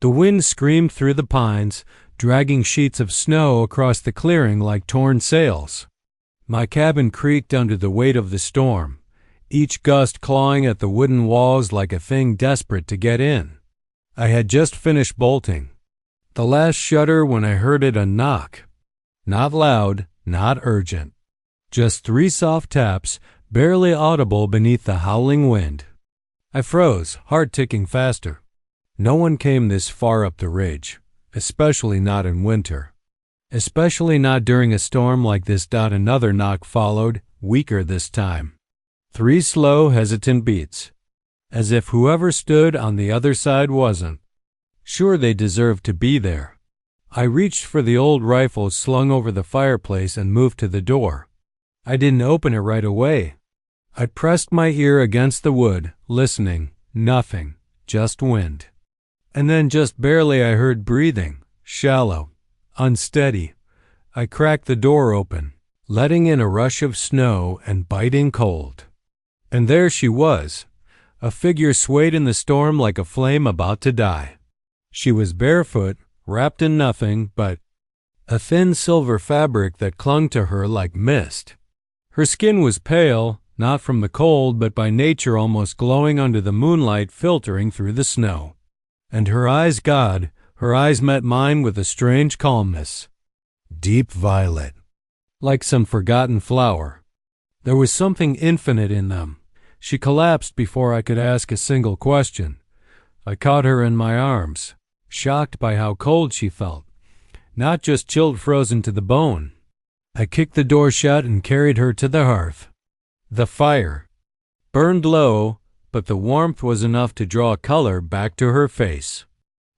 The wind screamed through the pines, dragging sheets of snow across the clearing like torn sails. My cabin creaked under the weight of the storm, each gust clawing at the wooden walls like a thing desperate to get in. I had just finished bolting the last shutter when I heard it a knock. Not loud, not urgent. Just 3 soft taps, barely audible beneath the howling wind. I froze, heart ticking faster. No one came this far up the ridge, especially not in winter. Especially not during a storm like this. Another knock followed, weaker this time. 3 slow, hesitant beats, as if whoever stood on the other side wasn't sure they deserved to be there. I reached for the old rifle slung over the fireplace and moved to the door. I didn't open it right away. I pressed my ear against the wood, listening. Nothing, just wind. And then just barely I heard breathing, shallow, unsteady. I cracked the door open, letting in a rush of snow and biting cold. And there she was. A figure swayed in the storm like a flame about to die. She was barefoot, wrapped in nothing but a thin silver fabric that clung to her like mist. Her skin was pale, not from the cold, but by nature almost glowing under the moonlight filtering through the snow. And her eyes, God, her eyes met mine with a strange calmness. Deep violet, like some forgotten flower. There was something infinite in them. She collapsed before I could ask a single question. I caught her in my arms, shocked by how cold she felt, not just chilled, frozen to the bone. I kicked the door shut and carried her to the hearth. The fire burned low, but the warmth was enough to draw color back to her face.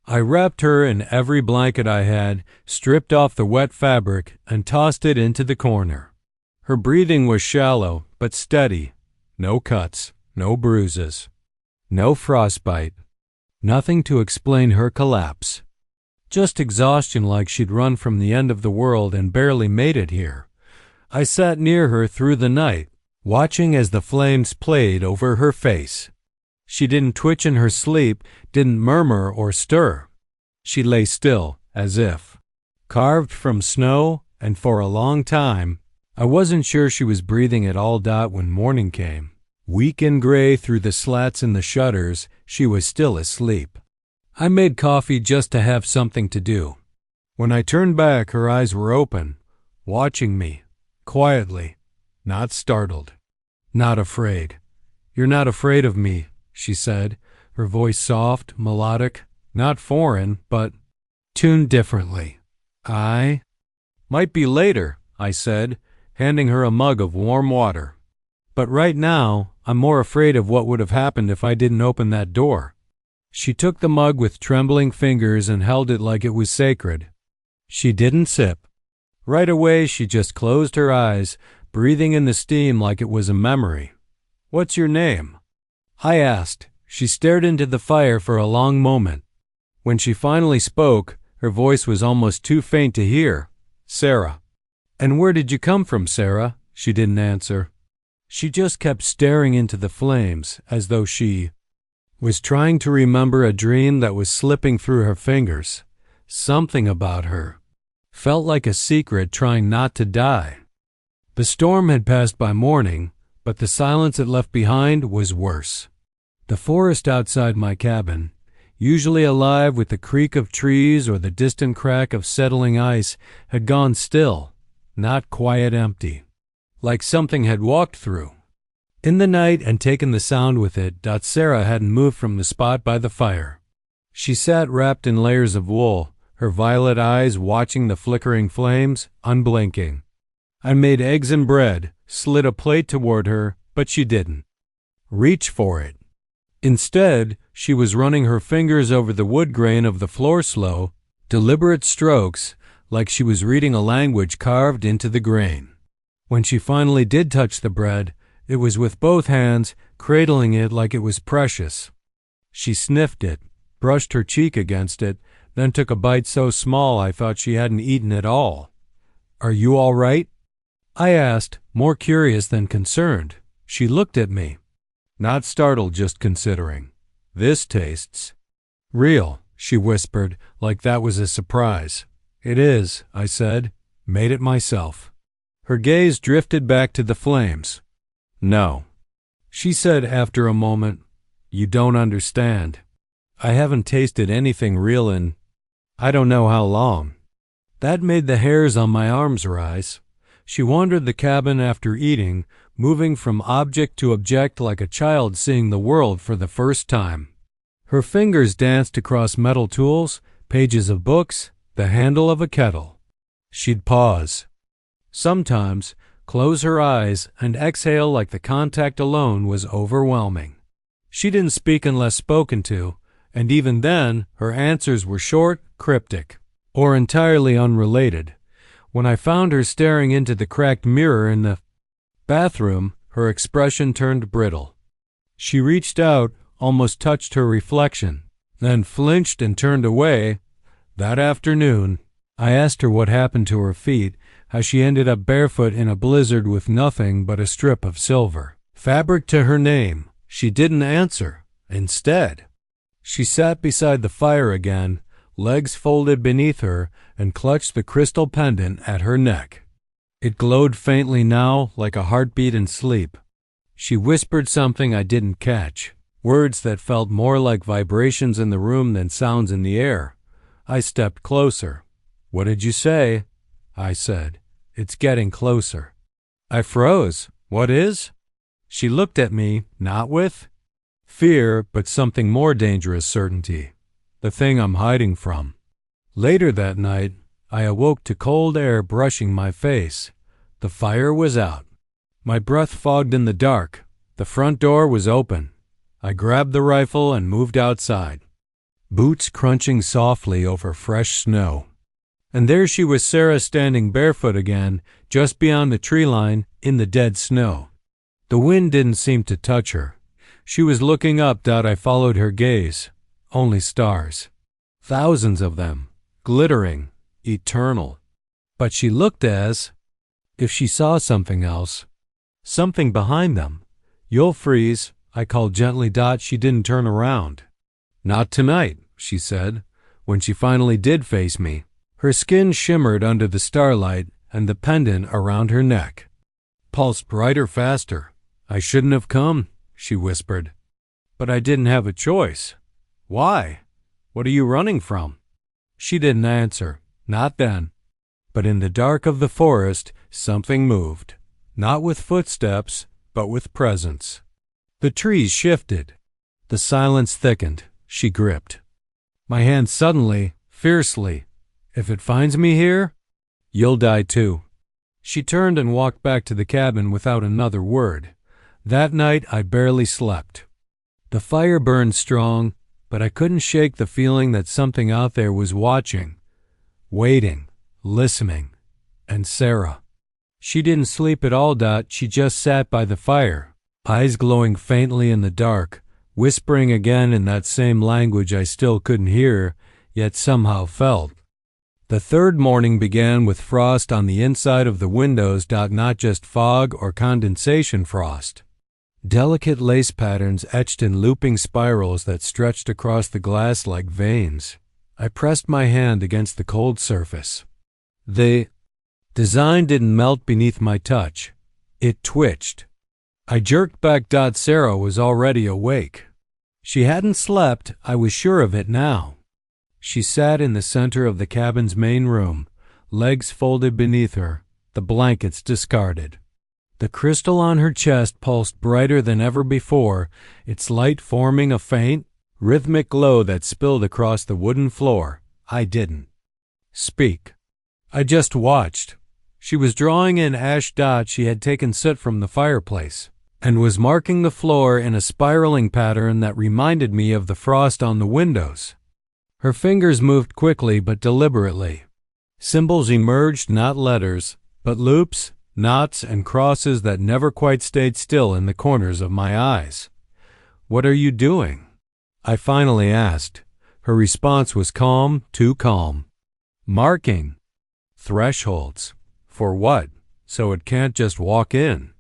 I wrapped her in every blanket I had, stripped off the wet fabric, and tossed it into the corner. Her breathing was shallow, but steady. No cuts, no bruises, no frostbite. Nothing to explain her collapse. Just exhaustion, like she'd run from the end of the world and barely made it here. I sat near her through the night, watching as the flames played over her face. She didn't twitch in her sleep, didn't murmur or stir. She lay still, as if carved from snow, and for a long time, I wasn't sure she was breathing at all. When morning came, weak and gray through the slats in the shutters, she was still asleep. I made coffee just to have something to do. When I turned back, her eyes were open, watching me, quietly, not startled, not afraid. "You're not afraid of me," she said, her voice soft, melodic, not foreign, but tuned differently. "I might be later," I said, handing her a mug of warm water. "But right now, I'm more afraid of what would have happened if I didn't open that door." She took the mug with trembling fingers and held it like it was sacred. She didn't sip. Right away, she just closed her eyes, breathing in the steam like it was a memory. "What's your name?" I asked. She stared into the fire for a long moment. When she finally spoke, her voice was almost too faint to hear. "Sarah." "And where did you come from, Sarah?" She didn't answer. She just kept staring into the flames, as though she was trying to remember a dream that was slipping through her fingers. Something about her felt like a secret trying not to die. The storm had passed by morning, but the silence it left behind was worse. The forest outside my cabin, usually alive with the creak of trees or the distant crack of settling ice, had gone still, not quiet, empty, like something had walked through in the night and taken the sound with it. Sarah hadn't moved from the spot by the fire. She sat wrapped in layers of wool, her violet eyes watching the flickering flames, unblinking. I made eggs and bread, slid a plate toward her, but she didn't reach for it. Instead, she was running her fingers over the wood grain of the floor, slow, deliberate strokes, like she was reading a language carved into the grain. When she finally did touch the bread, it was with both hands, cradling it like it was precious. She sniffed it, brushed her cheek against it, then took a bite so small I thought she hadn't eaten at all. "Are you all right?" I asked, more curious than concerned. She looked at me. Not startled, just considering. "This tastes real," she whispered, like that was a surprise. It is, I said. Made it myself. Her gaze drifted back to the flames. No, she said after a moment. You don't understand. I haven't tasted anything real in I don't know how long. That made the hairs on my arms rise. She wandered the cabin after eating, moving from object to object like a child seeing the world for the first time. Her fingers danced across metal tools, pages of books, the handle of a kettle. She'd pause. Sometimes close her eyes and exhale like the contact alone was overwhelming. She didn't speak unless spoken to, and even then her answers were short, cryptic, or entirely unrelated. When I found her staring into the cracked mirror in the bathroom, her expression turned brittle. She reached out, almost touched her reflection, then flinched and turned away. That afternoon, I asked her what happened to her feet, how she ended up barefoot in a blizzard with nothing but a strip of silver fabric to her name. She didn't answer. Instead, she sat beside the fire again, legs folded beneath her, and clutched the crystal pendant at her neck. It glowed faintly now, like a heartbeat in sleep. She whispered something I didn't catch, words that felt more like vibrations in the room than sounds in the air. I stepped closer. What did you say? I said. It's getting closer. I froze. What is? She looked at me, not with fear, but something more dangerous certainty. The thing I'm hiding from. Later that night, I awoke to cold air brushing my face. The fire was out. My breath fogged in the dark. The front door was open. I grabbed the rifle and moved outside, boots crunching softly over fresh snow. And there she was, Sarah, standing barefoot again, just beyond the tree line, in the dead snow. The wind didn't seem to touch her. She was looking up. I followed her gaze. Only stars. Thousands of them, glittering, eternal. But she looked as if she saw something else, something behind them. You'll freeze, I called gently. She didn't turn around. Not tonight, she said, when she finally did face me. Her skin shimmered under the starlight, and the pendant around her neck pulsed brighter, faster. I shouldn't have come, she whispered. But I didn't have a choice. Why? What are you running from? She didn't answer. Not then. But in the dark of the forest, something moved. Not with footsteps, but with presence. The trees shifted. The silence thickened. She gripped my hand suddenly, fiercely. If it finds me here, you'll die too. She turned and walked back to the cabin without another word. That night I barely slept. The fire burned strong, but I couldn't shake the feeling that something out there was watching, waiting, listening. And Sarah. She didn't sleep at all. She just sat by the fire, eyes glowing faintly in the dark, whispering again in that same language I still couldn't hear, yet somehow felt. The third morning began with frost on the inside of the windows. Not just fog or condensation frost. Delicate lace patterns etched in looping spirals that stretched across the glass like veins. I pressed my hand against the cold surface. The design didn't melt beneath my touch. It twitched. I jerked back. Sarah was already awake. She hadn't slept. I was sure of it now. She sat in the center of the cabin's main room, legs folded beneath her, the blankets discarded. The crystal on her chest pulsed brighter than ever before, its light forming a faint, rhythmic glow that spilled across the wooden floor. I didn't speak. I just watched. She was drawing in ash. She had taken soot from the fireplace and was marking the floor in a spiraling pattern that reminded me of the frost on the windows. Her fingers moved quickly but deliberately. Symbols emerged, not letters, but loops, knots, and crosses that never quite stayed still in the corners of my eyes. What are you doing? I finally asked. Her response was calm, too calm. Marking. Thresholds. For what? So it can't just walk in.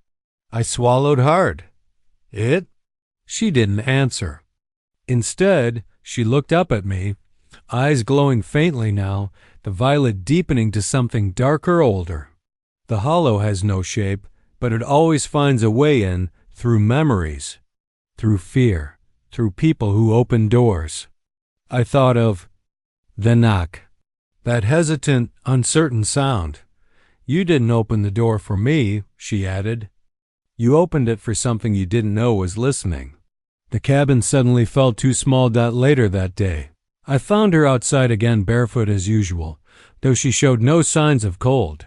I swallowed hard. It? She didn't answer. Instead, she looked up at me, eyes glowing faintly now, the violet deepening to something darker, older. The hollow has no shape, but it always finds a way in, through memories, through fear, through people who open doors. I thought of the knock, that hesitant, uncertain sound. You didn't open the door for me, she added. You opened it for something you didn't know was listening. The cabin suddenly felt too small. Later that day, I found her outside again, barefoot as usual, though she showed no signs of cold.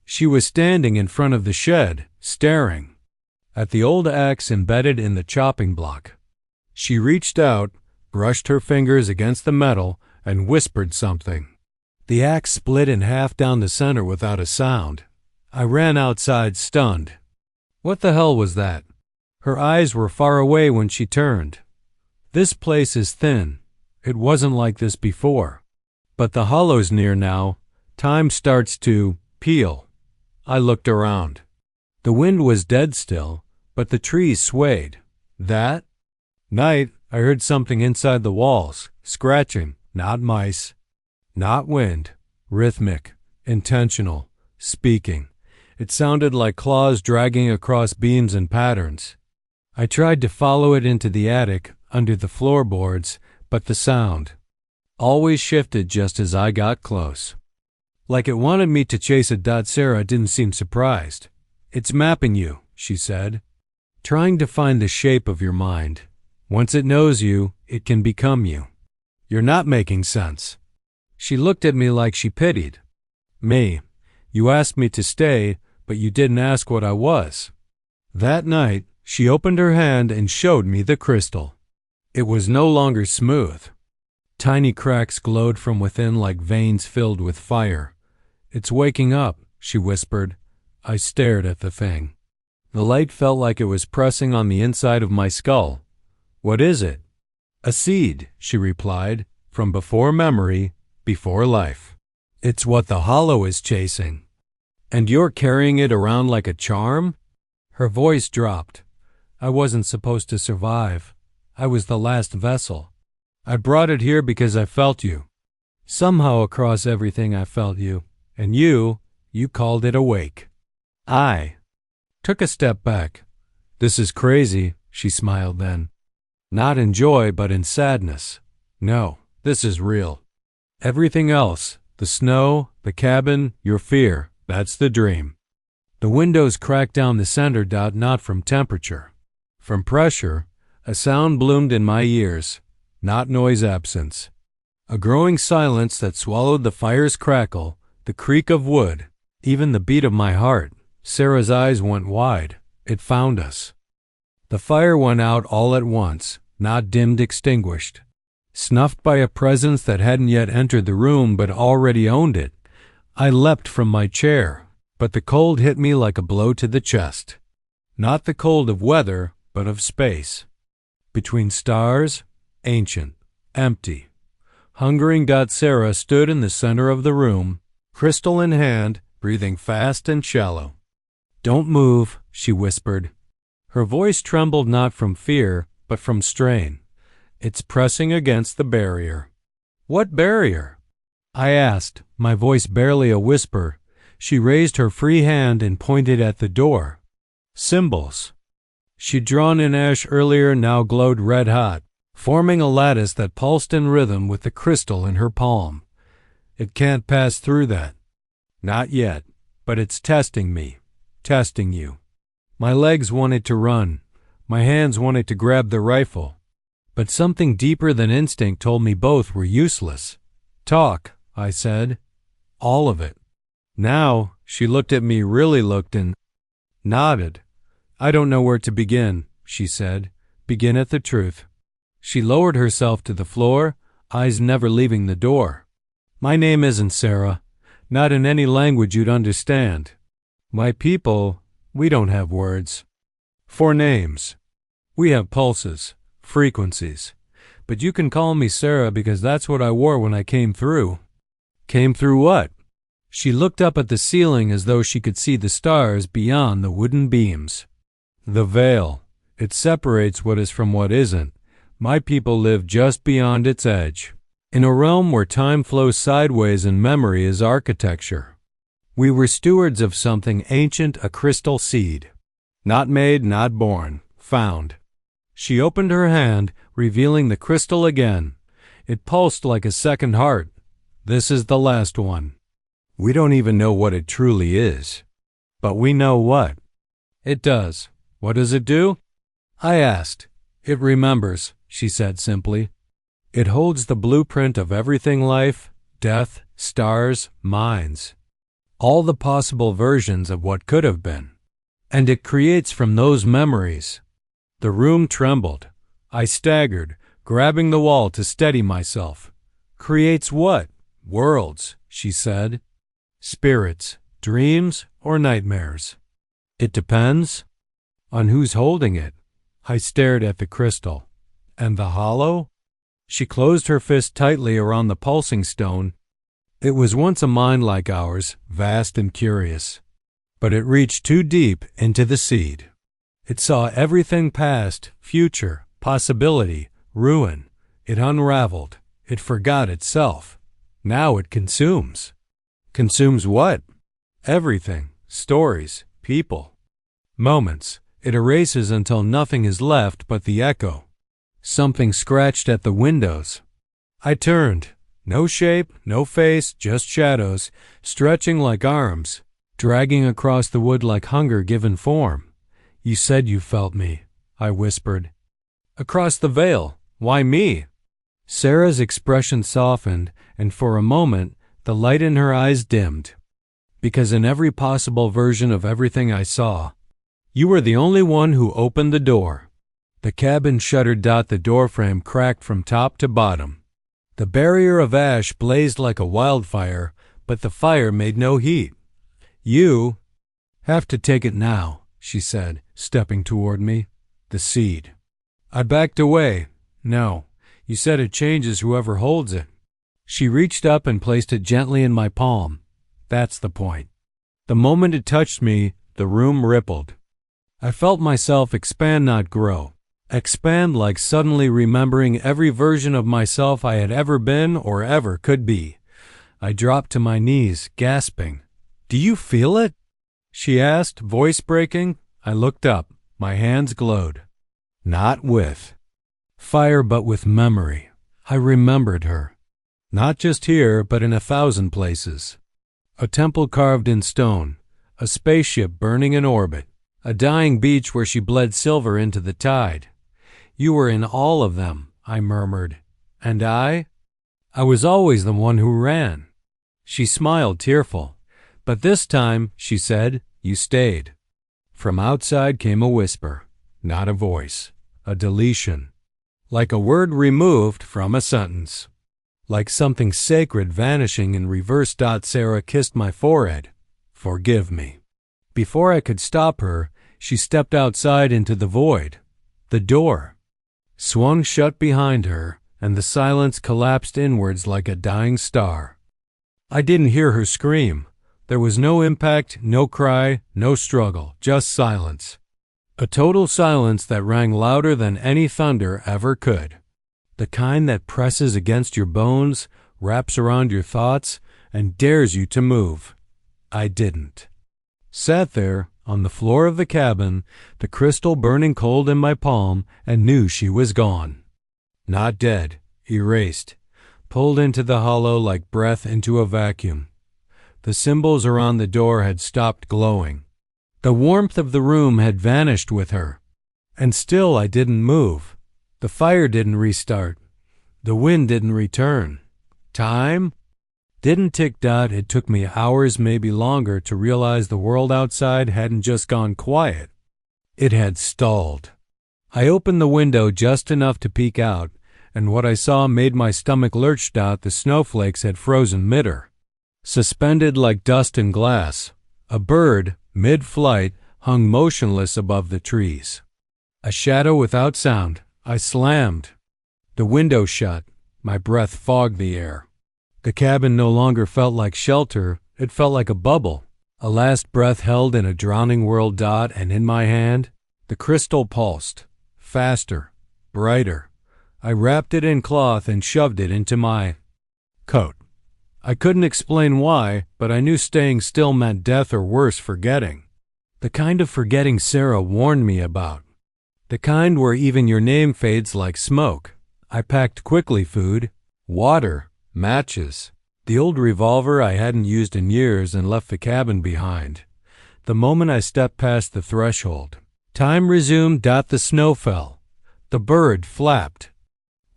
She was standing in front of the shed, staring at the old axe embedded in the chopping block. She reached out, brushed her fingers against the metal, and whispered something. The axe split in half down the center without a sound. I ran outside, stunned. What the hell was that? Her eyes were far away when she turned. This place is thin. It wasn't like this before. But the hollow's near now. Time starts to peel. I looked around. The wind was dead still, but the trees swayed. That night, I heard something inside the walls, scratching, not mice, not wind, rhythmic, intentional, speaking. It sounded like claws dragging across beams and patterns. I tried to follow it into the attic, under the floorboards, but the sound always shifted just as I got close. Like it wanted me to chase it. Sarah didn't seem surprised. It's mapping you, she said. Trying to find the shape of your mind. Once it knows you, it can become you. You're not making sense. She looked at me like she pitied me. You asked me to stay, but you didn't ask what I was. That night, she opened her hand and showed me the crystal. It was no longer smooth. Tiny cracks glowed from within like veins filled with fire. It's waking up, she whispered. I stared at the thing. The light felt like it was pressing on the inside of my skull. What is it? A seed, she replied, from before memory, before life. It's what the hollow is chasing. And you're carrying it around like a charm? Her voice dropped. I wasn't supposed to survive. I was the last vessel. I brought it here because I felt you. Somehow across everything I felt you. And you called it awake. I took a step back. This is crazy, she smiled then. Not in joy, but in sadness. No, this is real. Everything else, the snow, the cabin, your fear, that's the dream. The windows cracked down the center. Not from temperature. From pressure, a sound bloomed in my ears, not noise absence. A growing silence that swallowed the fire's crackle, the creak of wood, even the beat of my heart. Sarah's eyes went wide. It found us. The fire went out all at once, not dimmed, extinguished. Snuffed by a presence that hadn't yet entered the room but already owned it. I leapt from my chair, but the cold hit me like a blow to the chest. Not the cold of weather, but of space. Between stars, ancient, empty. Hungering. Sarah stood in the center of the room, crystal in hand, breathing fast and shallow. Don't move, she whispered. Her voice trembled not from fear, but from strain. It's pressing against the barrier. What barrier? I asked, my voice barely a whisper. She raised her free hand and pointed at the door. Symbols. She'd drawn in ash earlier, now glowed red hot, forming a lattice that pulsed in rhythm with the crystal in her palm. It can't pass through that. Not yet, but it's testing me, testing you. My legs wanted to run. My hands wanted to grab the rifle. But something deeper than instinct told me both were useless. Talk, I said. All of it. Now, she looked at me, really looked, and nodded. I don't know where to begin, she said. Begin at the truth. She lowered herself to the floor, eyes never leaving the door. My name isn't Sarah. Not in any language you'd understand. My people, we don't have words. For names. We have pulses, frequencies. But you can call me Sarah because that's what I wore when I came through. Came through what? She looked up at the ceiling as though she could see the stars beyond the wooden beams. The veil. It separates what is from what isn't. My people live just beyond its edge. in a realm where time flows sideways and memory is architecture. We were stewards of something ancient, a crystal seed. Not made, not born, found. She opened her hand, revealing the crystal again. It pulsed like a second heart. This is the last one. We don't even know what it truly is. But we know what it does. What does it do? I asked. It remembers, she said simply. It holds the blueprint of everything life, death, stars, minds. All the possible versions of what could have been. And it creates from those memories. The room trembled. I staggered, grabbing the wall to steady myself. Creates what? Worlds, she said. Spirits, dreams, or nightmares. It depends on who's holding it. I stared at the crystal. And the hollow? She closed her fist tightly around the pulsing stone. It was once a mind like ours, vast and curious. But it reached too deep into the seed. It saw everything past, future, possibility, ruin. It unraveled. It forgot itself. Now it consumes. Consumes what? Everything. Stories, people, moments. It erases until nothing is left but the echo. Something scratched at the windows. I turned. No shape, no face, just shadows, stretching like arms, dragging across the wood like hunger given form. You said you felt me, I whispered. Across the veil. Why me? Sarah's expression softened, and for a moment, the light in her eyes dimmed. Because in every possible version of everything I saw, you were the only one who opened the door. The cabin shuttered. The doorframe cracked from top to bottom. The barrier of ash blazed like a wildfire, but the fire made no heat. You have to take it now, she said, stepping toward me. The seed. I backed away. No, you said it changes whoever holds it. She reached up and placed it gently in my palm. That's the point. The moment it touched me, the room rippled. I felt myself expand, not grow. Expand like suddenly remembering every version of myself I had ever been or ever could be. I dropped to my knees, gasping. Do you feel it? She asked, voice breaking. I looked up. My hands glowed. Not with fire, but with memory. I remembered her. Not just here, but in 1,000 places. A temple carved in stone, a spaceship burning in orbit, a dying beach where she bled silver into the tide. You were in all of them, I murmured. And I was always the one who ran. She smiled, tearful. But this time, she said, you stayed. From outside came a whisper, not a voice, a deletion. Like a word removed from a sentence. Like something sacred vanishing in reverse. Sarah kissed my forehead. Forgive me. Before I could stop her, she stepped outside into the void. The door swung shut behind her, and the silence collapsed inwards like a dying star. I didn't hear her scream. There was no impact, no cry, no struggle, just silence. A total silence that rang louder than any thunder ever could. The kind that presses against your bones, wraps around your thoughts, and dares you to move. I didn't. Sat there, on the floor of the cabin, the crystal burning cold in my palm, and knew she was gone. Not dead, erased, pulled into the hollow like breath into a vacuum. The symbols around the door had stopped glowing. The warmth of the room had vanished with her. And still I didn't move. The fire didn't restart. The wind didn't return. Time didn't tick. It took me hours, maybe longer, to realize the world outside hadn't just gone quiet. It had stalled. I opened the window just enough to peek out, and what I saw made my stomach lurch. The snowflakes had frozen mid-air. Suspended like dust in glass, a bird, mid-flight, hung motionless above the trees. A shadow without sound. I slammed. The window shut. My breath fogged the air. The cabin no longer felt like shelter. It felt like a bubble. A last breath held in a drowning world. And in my hand, the crystal pulsed. Faster. Brighter. I wrapped it in cloth and shoved it into my Coat. I couldn't explain why, but I knew staying still meant death or worse, forgetting. The kind of forgetting Sarah warned me about. The kind where even your name fades like smoke. I packed quickly: food, water, matches, the old revolver I hadn't used in years, and left the cabin behind. The moment I stepped past the threshold, time resumed. The snow fell. The bird flapped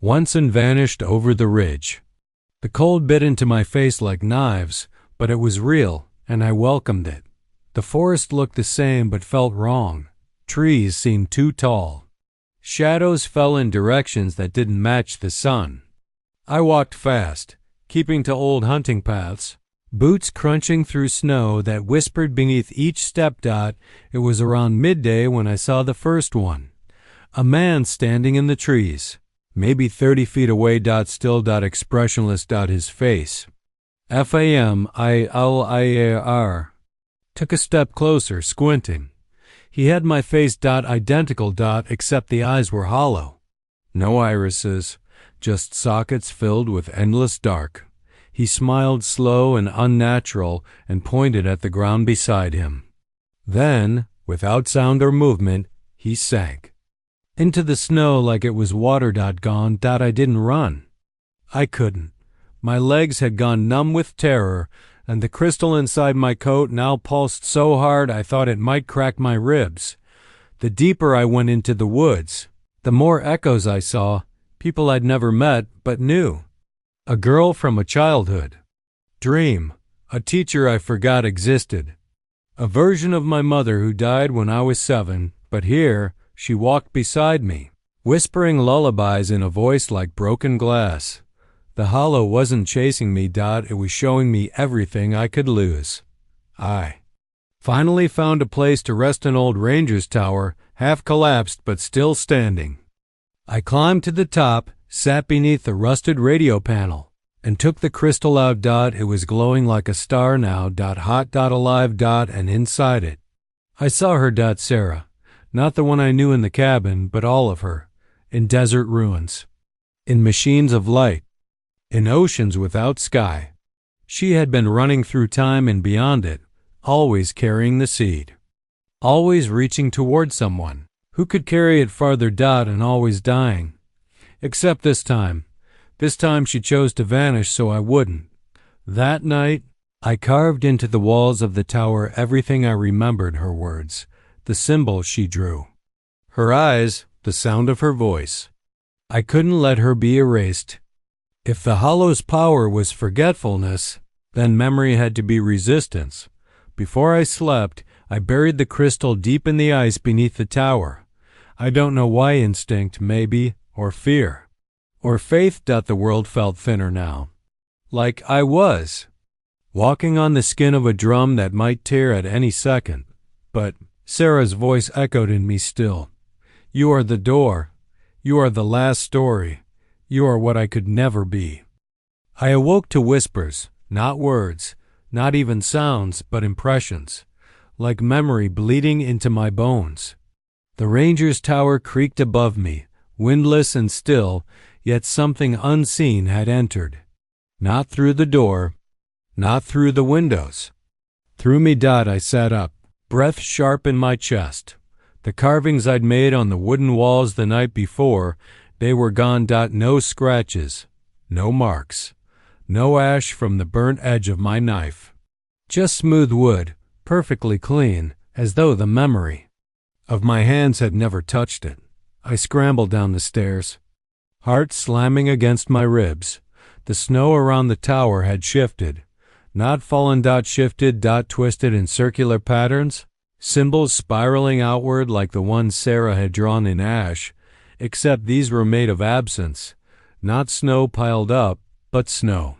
once and vanished over the ridge. The cold bit into my face like knives, but it was real, and I welcomed it. The forest looked the same but felt wrong. Trees seemed too tall. Shadows fell in directions that didn't match the sun. I walked fast, keeping to old hunting paths, boots crunching through snow that whispered beneath each step. It was around midday when I saw the first one. A man standing in the trees, maybe 30 feet away. Still. Expressionless. His face. Familiar. Took a step closer, squinting. He had my face. Identical. Except the eyes were hollow. No irises, just sockets filled with endless dark. He smiled slow and unnatural and pointed at the ground beside him. Then, without sound or movement, he sank into the snow like it was water. Gone. I didn't run. I couldn't. My legs had gone numb with terror, and the crystal inside my coat now pulsed so hard I thought it might crack my ribs. The deeper I went into the woods, the more echoes I saw, people I'd never met but knew. A girl from a childhood dream, a teacher I forgot existed, a version of my mother who died when I was 7, but here she walked beside me, whispering lullabies in a voice like broken glass. The hollow wasn't chasing me. It was showing me everything I could lose. I finally found a place to rest, an old ranger's tower, half collapsed but still standing. I climbed to the top, sat beneath the rusted radio panel, and took the crystal out. It was glowing like a star now. Hot. Alive. And inside it, I saw her. Sarah. Not the one I knew in the cabin, but all of her, in desert ruins, in machines of light, in oceans without sky. She had been running through time and beyond it, always carrying the seed, always reaching toward someone who could carry it farther. And always dying. Except this time. This time she chose to vanish so I wouldn't. That night, I carved into the walls of the tower everything I remembered: her words, the symbols she drew, her eyes, the sound of her voice. I couldn't let her be erased. If the hollow's power was forgetfulness, then memory had to be resistance. Before I slept, I buried the crystal deep in the ice beneath the tower. I don't know why, instinct, maybe, or fear, or faith. The world felt thinner now, like I was walking on the skin of a drum that might tear at any second. But Sarah's voice echoed in me still. You are the door. You are the last story. You are what I could never be. I awoke to whispers, not words, not even sounds, but impressions, like memory bleeding into my bones. The ranger's tower creaked above me, windless and still, yet something unseen had entered. Not through the door, not through the windows. Through me. I sat up, breath sharp in my chest. The carvings I'd made on the wooden walls the night before, they were gone. No scratches, no marks, no ash from the burnt edge of my knife. Just smooth wood, perfectly clean, as though the memory of my hands had never touched it. I scrambled down the stairs, heart slamming against my ribs. The snow around the tower had shifted. Not fallen. Shifted. Twisted in circular patterns, symbols spiraling outward like the ones Sarah had drawn in ash, except these were made of absence, not snow piled up, but snow.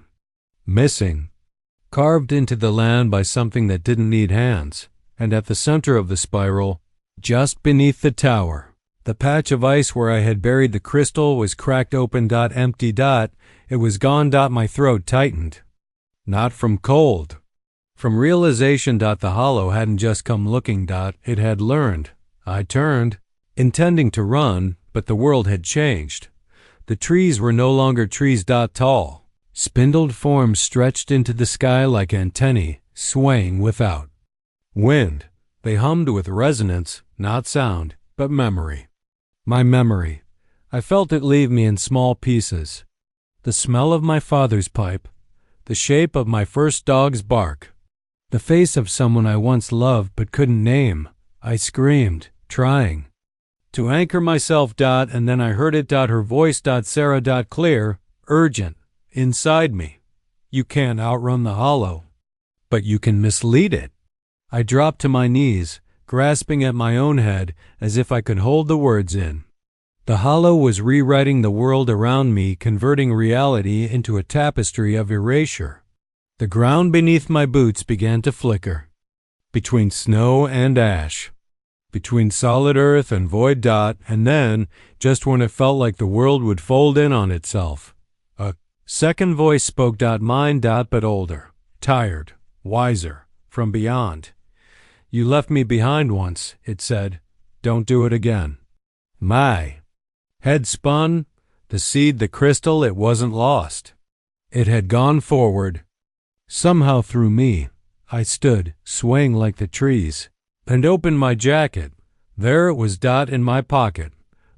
Missing. Carved into the land by something that didn't need hands. And at the center of the spiral, just beneath the tower, the patch of ice where I had buried the crystal was cracked open. Empty. It was gone. My throat tightened. Not from cold. From realization. The hollow hadn't just come looking. It had learned. I turned, intending to run, but the world had changed. The trees were no longer trees. Tall. Spindled forms stretched into the sky like antennae, swaying without wind. They hummed with resonance, not sound, but memory. My memory. I felt it leave me in small pieces. The smell of my father's pipe, the shape of my first dog's bark, the face of someone I once loved but couldn't name. I screamed, trying to anchor myself. And then I heard it. Her voice. Sarah. Clear, urgent, inside me. You can't outrun the hollow, but you can mislead it. I dropped to my knees, grasping at my own head as if I could hold the words in. The hollow was rewriting the world around me, converting reality into a tapestry of erasure. The ground beneath my boots began to flicker. Between snow and ash. Between solid earth and void. And then, just when it felt like the world would fold in on itself, a second voice spoke. Mine. But older, tired, wiser, from beyond. You left me behind once, it said. Don't do it again. My head spun. The seed, the crystal, it wasn't lost. It had gone forward. Somehow through me. I stood, swaying like the trees, and opened my jacket. There it was. In my pocket,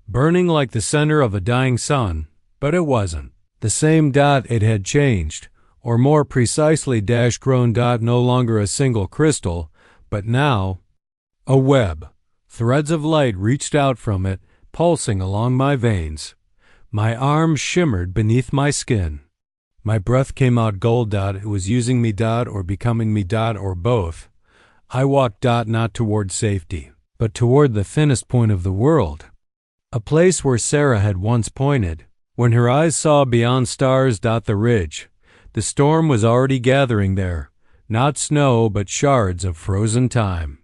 burning like the center of a dying sun, but it wasn't the same. It had changed, or more precisely, grown. No longer a single crystal, but now a web. Threads of light reached out from it, pulsing along my veins. My arms shimmered beneath my skin. My breath came out gold. It was using me. Or becoming me. Or both. I walked. Not toward safety, but toward the thinnest point of the world. A place where Sarah had once pointed, when her eyes saw beyond stars. The ridge. The storm was already gathering there. Not snow, but shards of frozen time.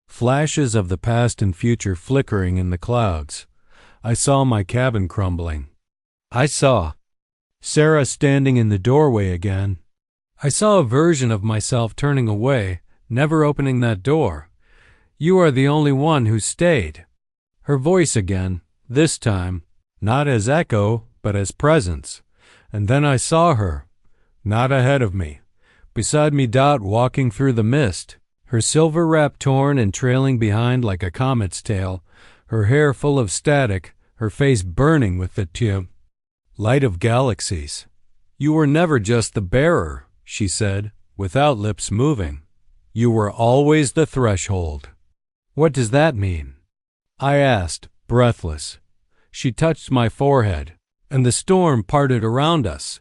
Flashes of the past and future flickering in the clouds. I saw my cabin crumbling. I saw Sarah standing in the doorway again. I saw a version of myself turning away, never opening that door. You are the only one who stayed. Her voice again, this time, not as echo, but as presence. And then I saw her, not ahead of me, beside me. Walking through the mist, her silver wrap torn and trailing behind like a comet's tail, her hair full of static, her face burning with the light of galaxies. You were never just the bearer, she said, without lips moving. You were always the threshold. What does that mean? I asked, breathless. She touched my forehead, and the storm parted around us.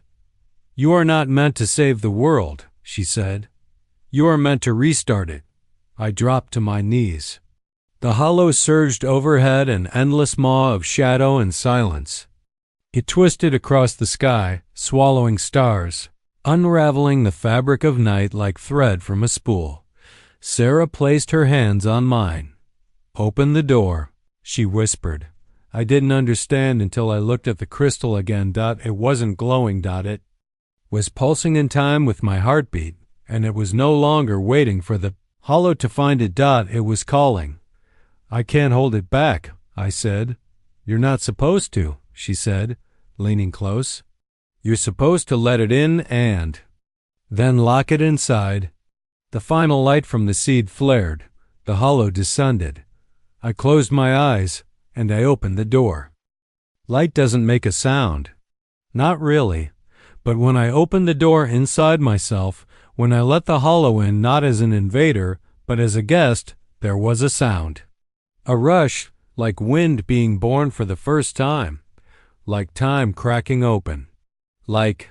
You are not meant to save the world, she said. You are meant to restart it. I dropped to my knees. The hollow surged overhead, an endless maw of shadow and silence. It twisted across the sky, swallowing stars, unraveling the fabric of night like thread from a spool. Sarah placed her hands on mine. Open the door, she whispered. I didn't understand until I looked at the crystal again. It wasn't glowing. It was pulsing in time with my heartbeat, and it was no longer waiting for the hollow to find it. It was calling. I can't hold it back, I said. You're not supposed to, she said, leaning close. You're supposed to let it in and then lock it inside. The final light from the seed flared. The hollow descended. I closed my eyes, and I opened the door. Light doesn't make a sound. Not really. But when I opened the door inside myself, when I let the hollow in not as an invader, but as a guest, there was a sound. A rush, like wind being born for the first time. Like time cracking open. Like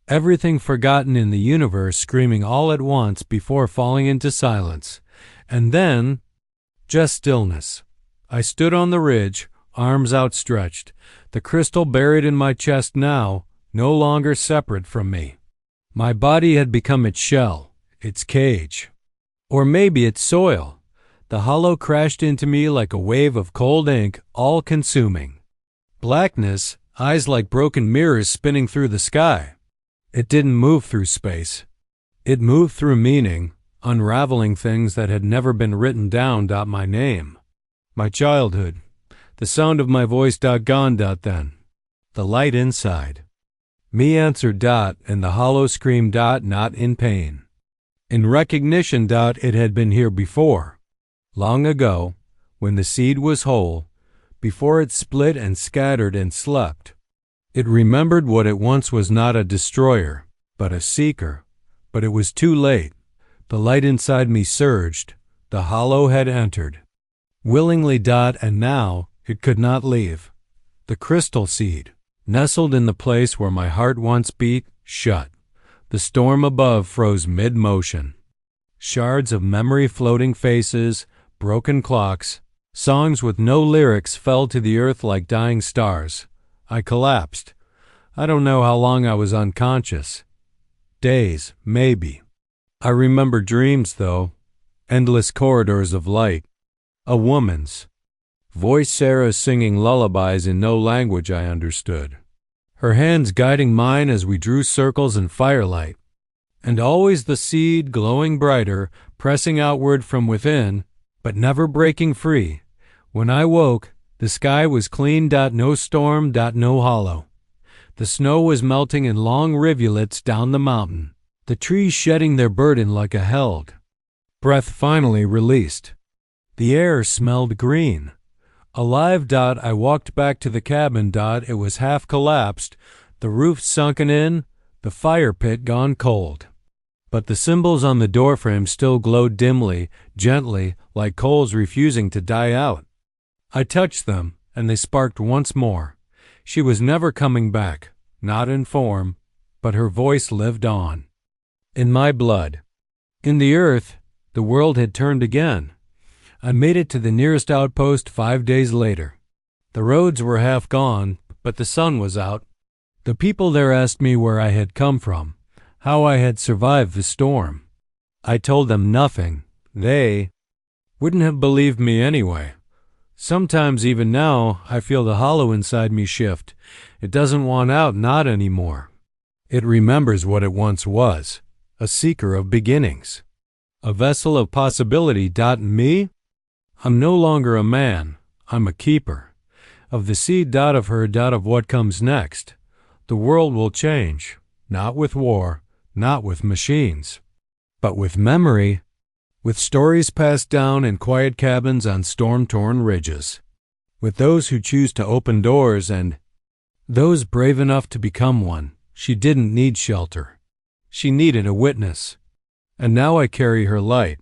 everything forgotten in the universe screaming all at once before falling into silence. And then, just stillness. I stood on the ridge, arms outstretched, the crystal buried in my chest now, no longer separate from me. My body had become its shell, its cage. Or maybe its soil. The hollow crashed into me like a wave of cold ink, all-consuming. Blackness, eyes like broken mirrors spinning through the sky. It didn't move through space. It moved through meaning, unraveling things that had never been written down. My name. My childhood. The sound of my voice. Gone. Then. The light inside. Me answered dot, and the hollow screamed dot, not in pain. In recognition dot, it had been here before. Long ago, when the seed was whole, before it split and scattered and slept. It remembered what it once was, not a destroyer, but a seeker. But it was too late. The light inside me surged. The hollow had entered. Willingly dot, and now it could not leave. The crystal seed, nestled in the place where my heart once beat, shut. The storm above froze mid-motion. Shards of memory, floating faces, broken clocks, songs with no lyrics fell to the earth like dying stars. I collapsed. I don't know how long I was unconscious. Days, maybe. I remember dreams, though. Endless corridors of light. A woman's voice, Sarah, singing lullabies in no language I understood. Her hands guiding mine as we drew circles in firelight. And always the seed, glowing brighter, pressing outward from within, but never breaking free. When I woke, the sky was clean, no storm, no hollow. The snow was melting in long rivulets down the mountain, the trees shedding their burden like a held. Breath finally released. The air smelled green. Alive, I walked back to the cabin, it was half collapsed, the roof sunken in, the fire pit gone cold. But the symbols on the doorframe still glowed dimly, gently, like coals refusing to die out. I touched them, and they sparked once more. She was never coming back, not in form, but her voice lived on. In my blood. In the earth, the world had turned again. I made it to the nearest outpost 5 days later. The roads were half gone, but the sun was out. The people there asked me where I had come from, how I had survived the storm. I told them nothing. They wouldn't have believed me anyway. Sometimes, even now, I feel the hollow inside me shift. It doesn't want out, not anymore. It remembers what it once was, a seeker of beginnings, a vessel of possibility. Me? I'm no longer a man. I'm a keeper. Of the seed, of her, of what comes next. The world will change, not with war, not with machines, but with memory, with stories passed down in quiet cabins on storm-torn ridges, with those who choose to open doors and those brave enough to become one. She didn't need shelter. She needed a witness. And now I carry her light,